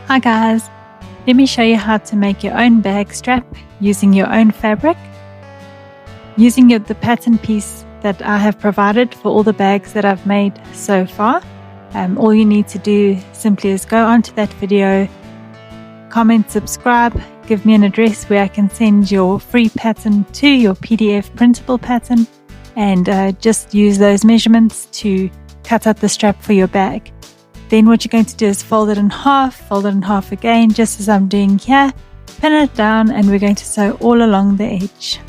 Hi guys, let me show you how to make your own bag strap using your own fabric. Using the pattern piece that I have provided for all the bags that I've made so far. All you need to do simply is go onto that video, comment, subscribe, give me an address where I can send your free pattern to your PDF printable pattern, and just use those measurements to cut out the strap for your bag. Then what you're going to do is fold it in half again, just as I'm doing here, pin it down, and we're going to sew all along the edge.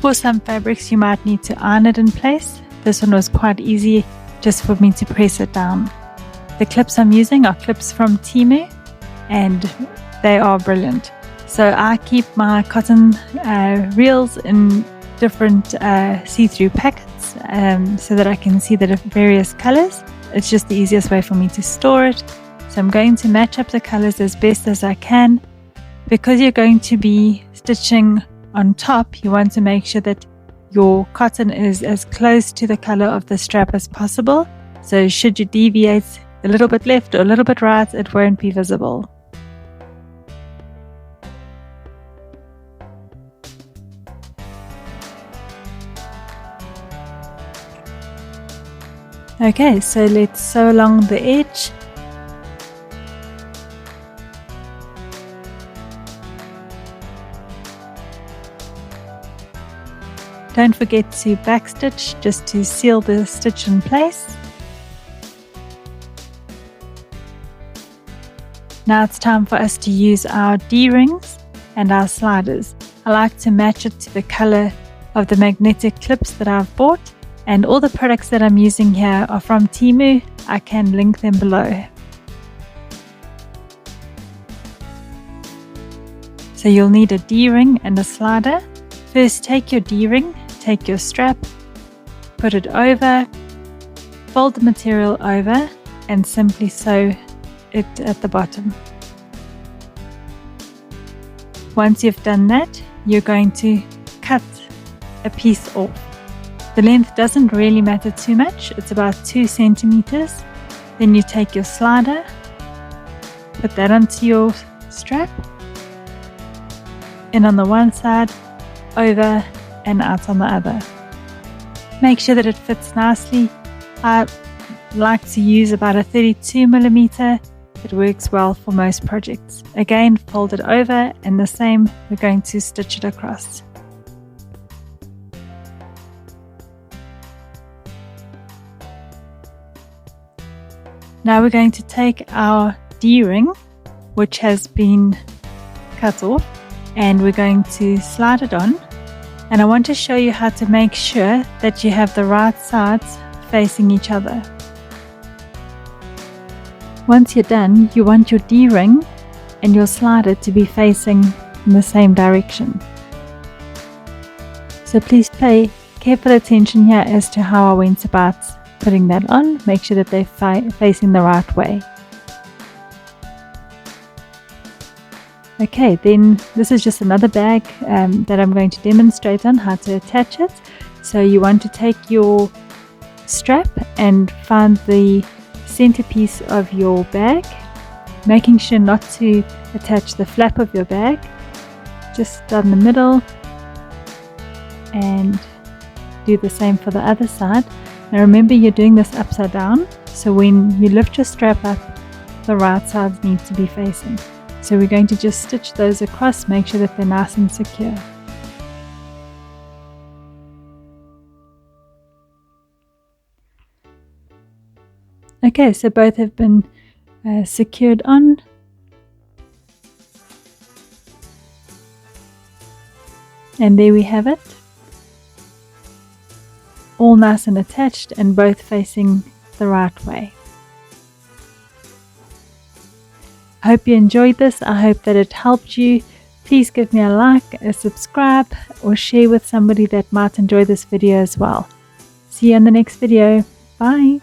For some fabrics you might need to iron it in place. This one was quite easy just for me to press it down. The clips I'm using are clips from Temu and they are brilliant. So I keep my cotton reels in different see-through packets so that I can see the various colors. It's just the easiest way for me to store it. So I'm going to match up the colors as best as I can. Because you're going to be stitching on top, you want to make sure that your cotton is as close to the color of the strap as possible. So should you deviate a little bit left or a little bit right, it won't be visible. Okay, so let's sew along the edge. Don't forget to backstitch just to seal the stitch in place. Now it's time for us to use our D-rings and our sliders. I like to match it to the color of the magnetic clips that I've bought, and all the products that I'm using here are from Temu. I can link them below. So you'll need a D-ring and a slider. First, take your D-ring, take your strap, put it over, fold the material over, and simply sew it at the bottom. Once you've done that, you're going to cut a piece off. The length doesn't really matter too much, it's about 2 centimeters. Then you take your slider, put that onto your strap, in on the one side, over and out on the other. Make sure that it fits nicely. I like to use about a 32mm. It works well for most projects. Again, fold it over, and the same, we're going to stitch it across. Now we're going to take our D-ring, which has been cut off, and we're going to slide it on. And I want to show you how to make sure that you have the right sides facing each other. Once you're done, you want your D-ring and your slider to be facing in the same direction. So please pay careful attention here as to how I went about putting that on. Make sure that they're facing the right way. Okay, then this is just another bag that I'm going to demonstrate on how to attach it. So you want to take your strap and find the centerpiece of your bag, making sure not to attach the flap of your bag, just down the middle, and do the same for the other side. Now remember, you're doing this upside down, so when you lift your strap up, the right sides need to be facing. So we're going to just stitch those across, make sure that they're nice and secure. Okay, so both have been secured on. And there we have it. All nice and attached and both facing the right way. I hope you enjoyed this. I hope that it helped you. Please give me a like, a subscribe, or share with somebody that might enjoy this video as well. See you in the next video. Bye.